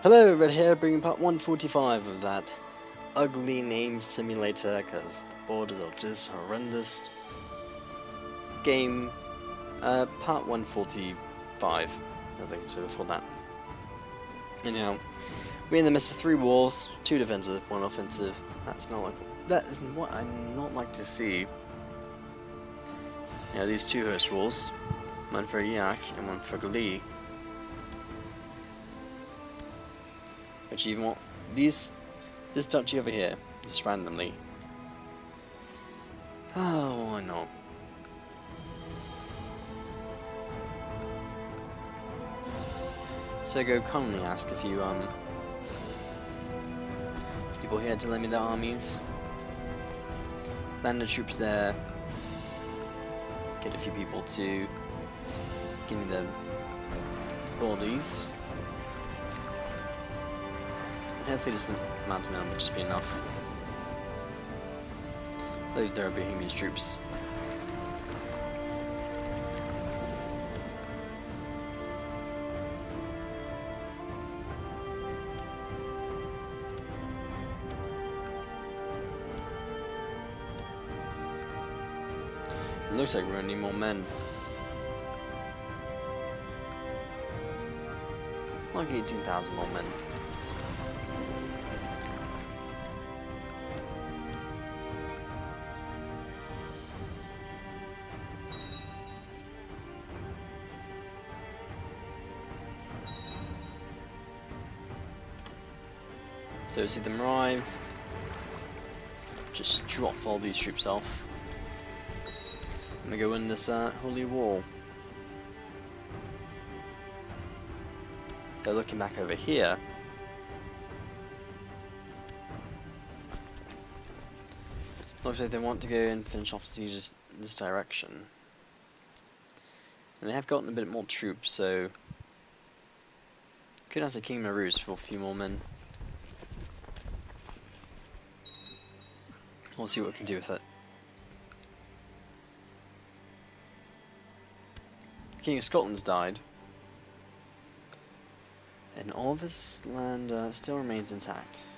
Hello, Red here, bringing part 145 of that ugly name simulator, because the borders are just horrendous. Game, part 145, I think so before that. Anyhow, we're in the midst of 3 wars, 2 defensive, 1 offensive. That is what I not like to see. Yeah, these 2 host wars, one for Yak and one for Glee. Which even want this duchy over here, just randomly. Oh, why not? So I go commonly ask a few people here to lend me their armies. Land the troops there. Get a few people to give me the bodies. Hopefully this amount of men would just be enough. I believe there are Bohemian troops. It looks like we're gonna need more men. Like 18,000 more men. So see them arrive, just drop all these troops off, and we go in this holy wall. They're looking back over here. Looks like they want to go and finish off sieges this direction. And they have gotten a bit more troops, so could ask the King Marus for a few more men. We'll see what we can do with it. The King of Scotland's died, and all of his land still remains intact.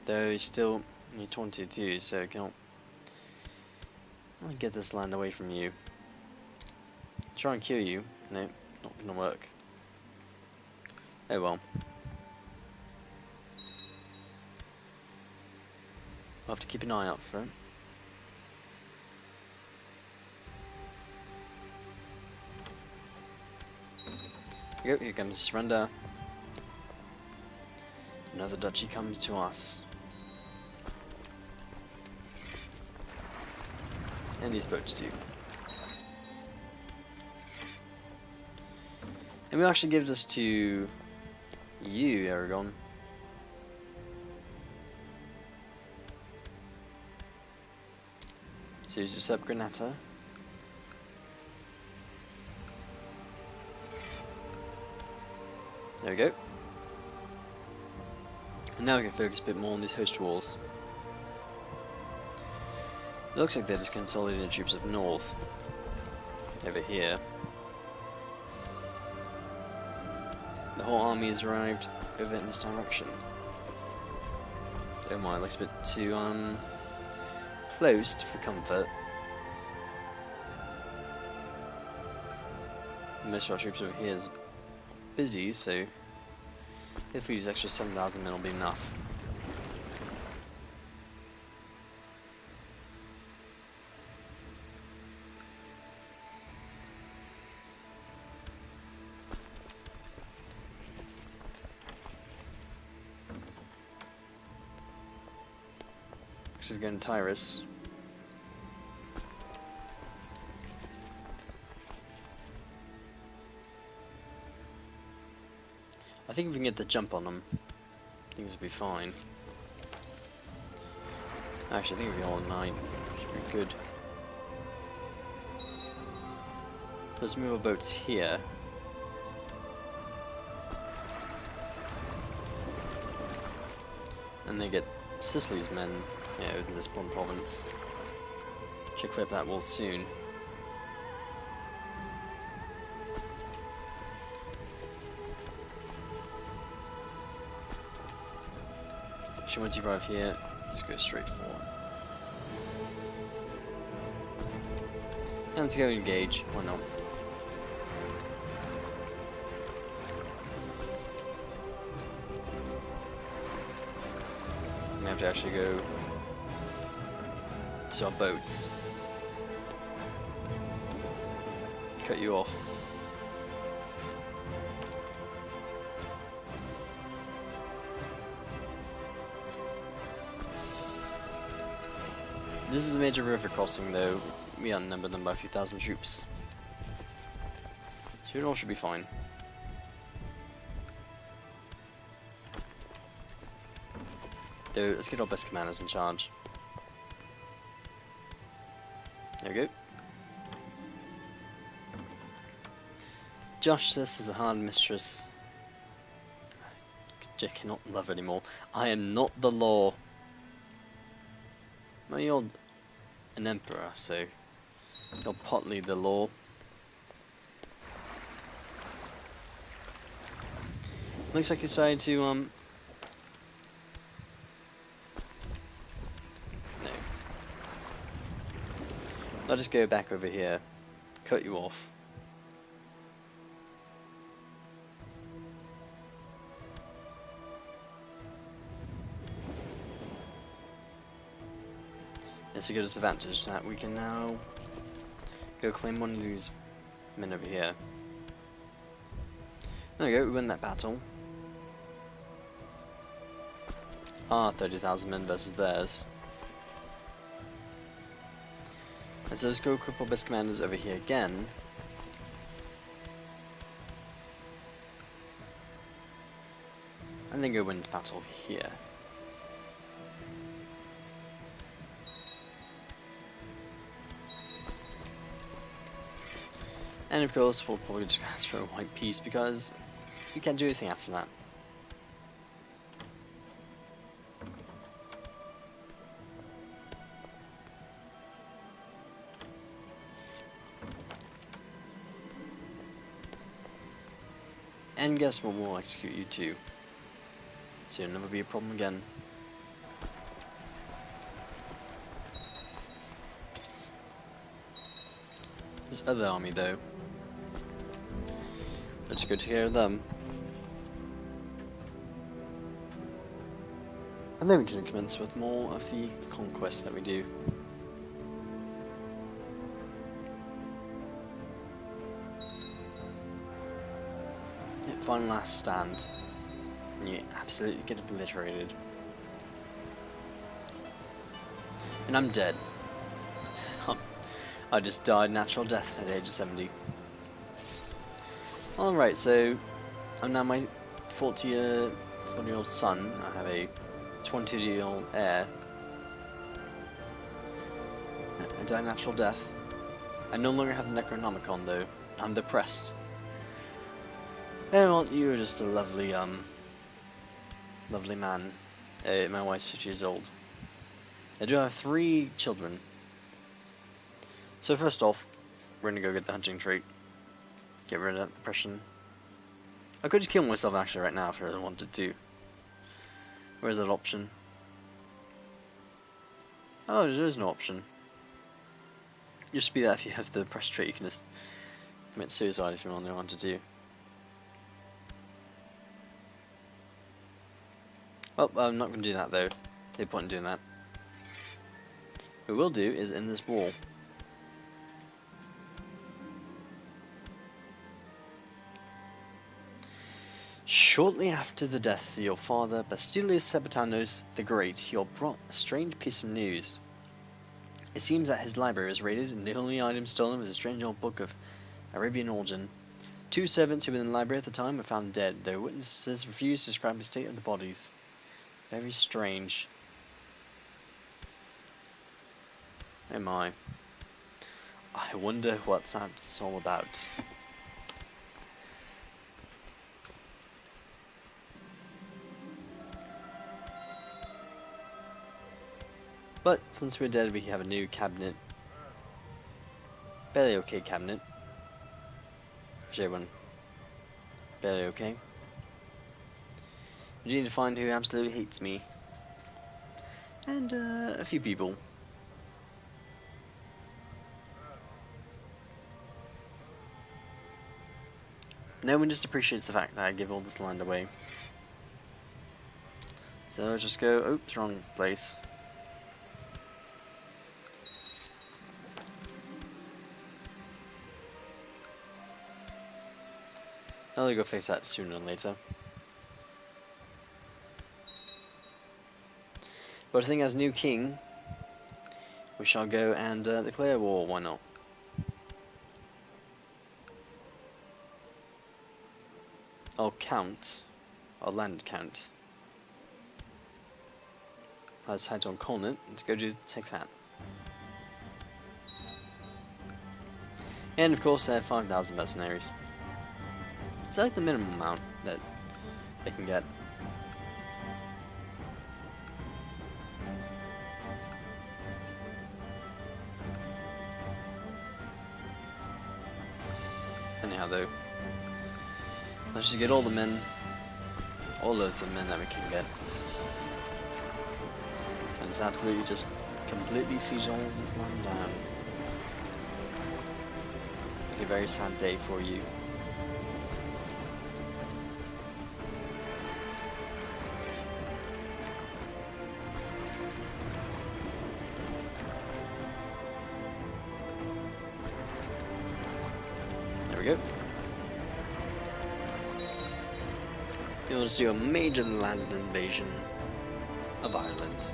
Though he's still only 22, so I can't I'll get this land away from you. Try and kill you. No, not gonna work. Oh well. We'll have to keep an eye out for it. Here comes the surrender. Another duchy comes to us. And these boats do. And we actually give this to you, Aragon. So use this up Granata. There we go. And now we can focus a bit more on these host walls. It looks like they're just consolidating troops up north. Over here. The whole army has arrived over in this direction. Oh my, it looks a bit too close for comfort. Most of our troops over here is busy, so if we use extra 7,000 men will be enough. She's going to Tyrus. I think if we can get the jump on them, things will be fine. Actually, I think we'll be all 9. Should be good. Let's move our boats here. And they get Sicily's men, you know, in this one province. Should clear up that wall soon. Actually, once you arrive here, just go straight forward. And let's go engage, why not? We have to actually go to our boats. Cut you off. This is a major river crossing though. We outnumber them by a few thousand troops. So it all should be fine. Though, let's get our best commanders in charge. There we go. Justice is a hard mistress. I cannot love anymore. I am not the law. Well, you're an emperor, so you're partly the law. Looks like you decided to, no. I'll just go back over here, cut you off. It's a good disadvantage that we can now go claim one of these men over here. There we go, we win that battle. 30,000 men versus theirs. And so let's go equip our best commanders over here again. And then go win this battle here. And of course, we'll probably just ask for a white peace because we can't do anything after that. And guess what, we'll execute you too. So it'll never be a problem again. This other army though, let's go take care of them. And then we can commence with more of the conquests that we do. Yeah, final last stand. And you absolutely get obliterated. And I'm dead. I just died natural death at the age of 70. Alright, so I'm now my 40-year-old son. I have a 20-year-old heir. I died natural death. I no longer have the Necronomicon though. I'm depressed. And well, you're just a lovely, lovely man. My wife's 50 years old. I do have 3 children. So first off, we're gonna go get the hunting trait. Get rid of that depression. I could just kill myself actually right now if I really wanted to. Where's that option? Oh, there is no option. Just be that if you have the depressed trait, you can just commit suicide if you really want to do. Well, I'm not going to do that though. No point in doing that. What we will do is end this war. Shortly after the death of your father, Basilius Sebatanos the Great, you are brought a strange piece of news. It seems that his library was raided, and the only item stolen was a strange old book of Arabian origin. 2 servants who were in the library at the time were found dead, though witnesses refused to describe the state of the bodies. Very strange. Oh my. I wonder what that's all about. But since we're dead, we have a new cabinet. Barely okay cabinet. Actually, one barely okay. We need to find who absolutely hates me. And a few people. No one just appreciates the fact that I give all this land away. So let's just go, oops, wrong place. I'll go face that sooner than later. But I think as new king, we shall go and declare war, why not? I'll count. I'll land count. I decide to uncon it, let's go take that. And of course they have 5,000 mercenaries. Is that like the minimum amount that they can get? Anyhow though, let's just get all the men, all of the men that we can get. And it's absolutely just completely siege all this land down. Like a very sad day for you. There we go. You'll just do a major land invasion of Ireland.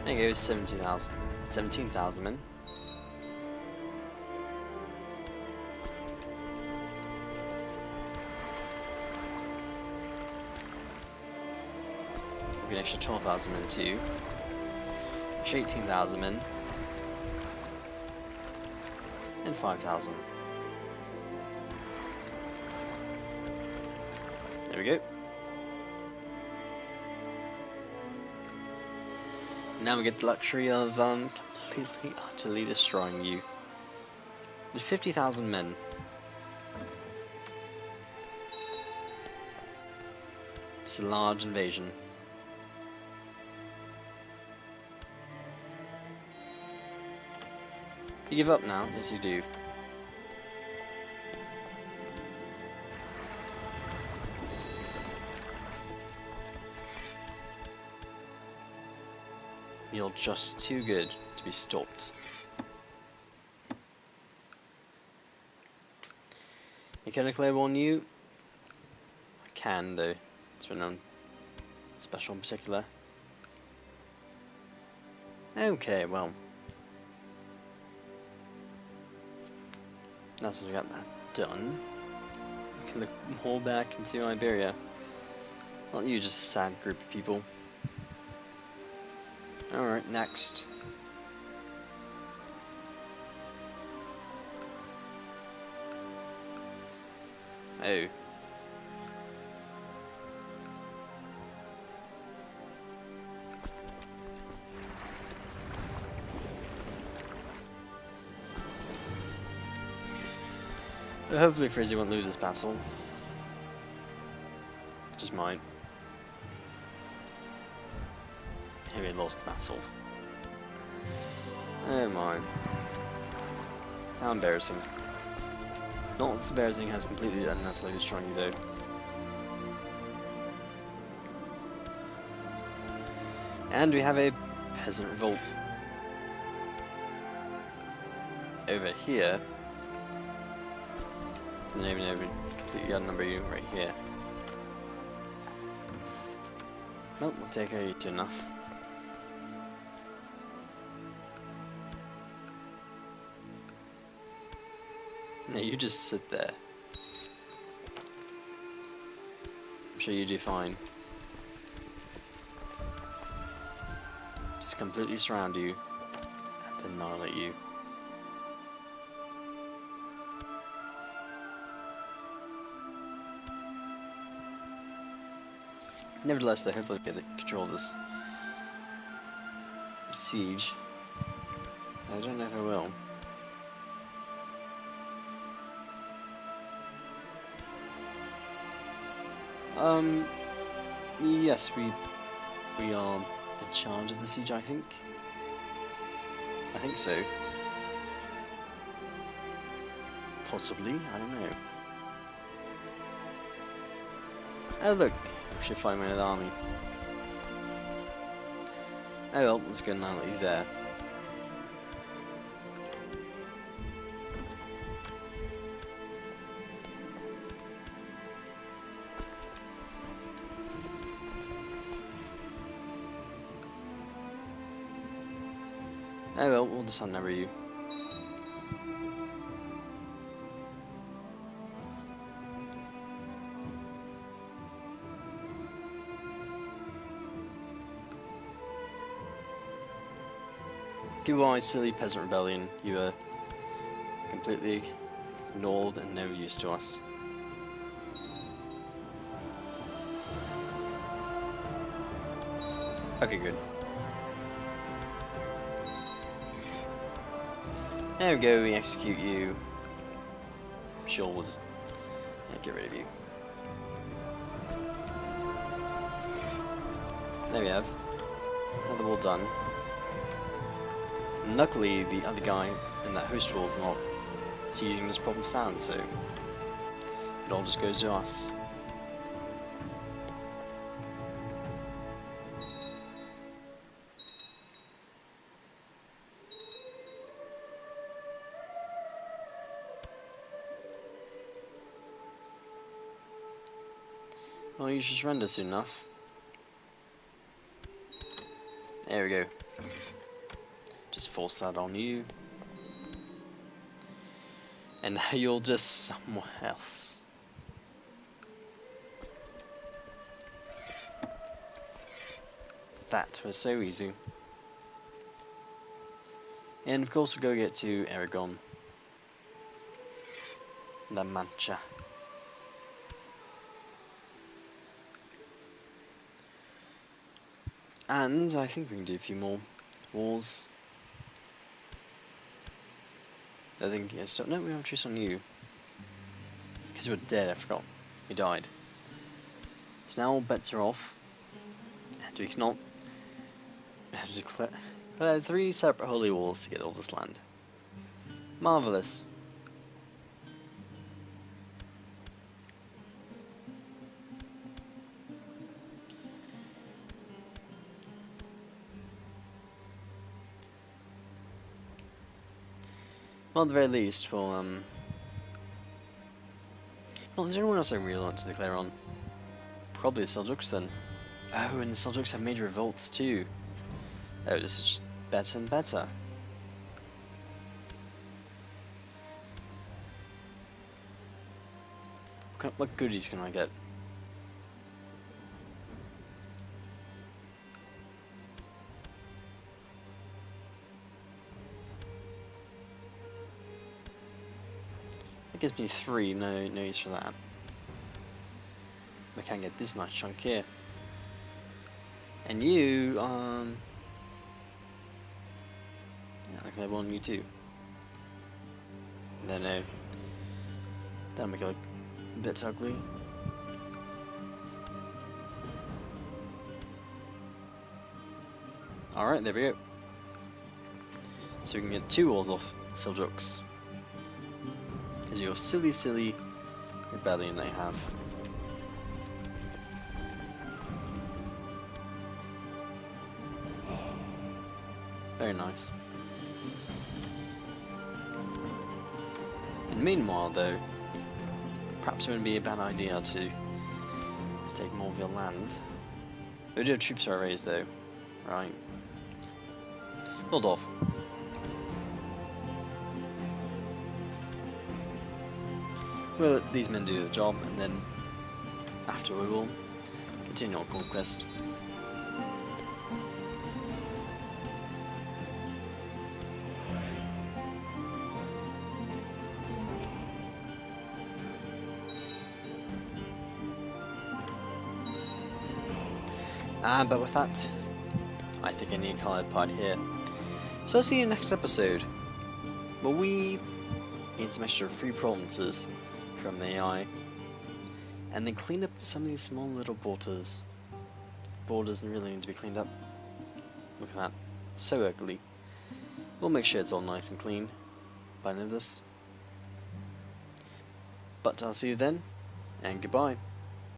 There goes 17,000 men. We'll get an extra 12,000 men too. 18,000 men. And 5,000. There we go. Now we get the luxury of completely, utterly destroying you. With 50,000 men. It's a large invasion. You give up now? Yes, you do. You're just too good to be stopped. Can I declare war on you? I can though. It's been on special in particular. Okay, well. Now since we got that done, we can look more back into Iberia. Not you, just a sad group of people. Alright, next. Oh. But hopefully Frizzy won't lose this battle. Just might. He lost the battle. Oh my. How embarrassing. Not as embarrassing as completely and utterly destroying you though. And we have a peasant revolt. Over here. I don't even know if we completely outnumber you right here. Well, we'll take care of you soon enough. No, you just sit there. I'm sure you do fine. just completely surround you and then annihilate you. Nevertheless, though, hopefully get control of this siege. I don't know if I will. Yes, we are in charge of the siege, I think. I think so. Possibly, I don't know. Oh look, we should find another army. Oh well, let's go now that he's there. Oh well, we'll just outnumber you. Goodbye, silly peasant rebellion. You are completely ignored and no use to us. Okay, good. There we go, we execute you. Sure, we'll just get rid of you. There we have. Another wall done. And luckily, the other guy in that host wall is not sieging this province down, so it all just goes to us. Well, you should surrender soon enough. There we go. Just force that on you. And now you're just somewhere else. That was so easy. And of course we'll go get to Aragon. La Mancha. And I think we can do a few more wars. I think, yeah, stop. No, we have a truce on you. Because you were dead, I forgot. You died. So now all bets are off. And we cannot. We have to declare 3 separate holy wars to get all this land. Marvellous. Well, at the very least, we'll, well, is there anyone else I really want to declare on? Probably the Seljuks, then. Oh, and the Seljuks have made revolts, too. Oh, this is just better and better. What goodies can I get? That gives me 3, no use for that. I can get this nice chunk here. And you, yeah, I can have one on you too. No. That'll make it look a bit ugly. Alright, there we go. So we can get 2 walls off Seljuks. Because your silly rebellion they have. Very nice. And meanwhile, though, perhaps it wouldn't be a bad idea to take more of your land. We do have troops are raised, though, right? Hold off. We'll let these men do the job, and then after we will continue our conquest. But with that, I think I need a coloured part here. So I'll see you in the next episode, where we gain some extra free provinces from the AI, and then clean up some of these small little borders. Borders really need to be cleaned up. Look at that. So ugly. We'll make sure it's all nice and clean by the end of this. But I'll see you then, and goodbye.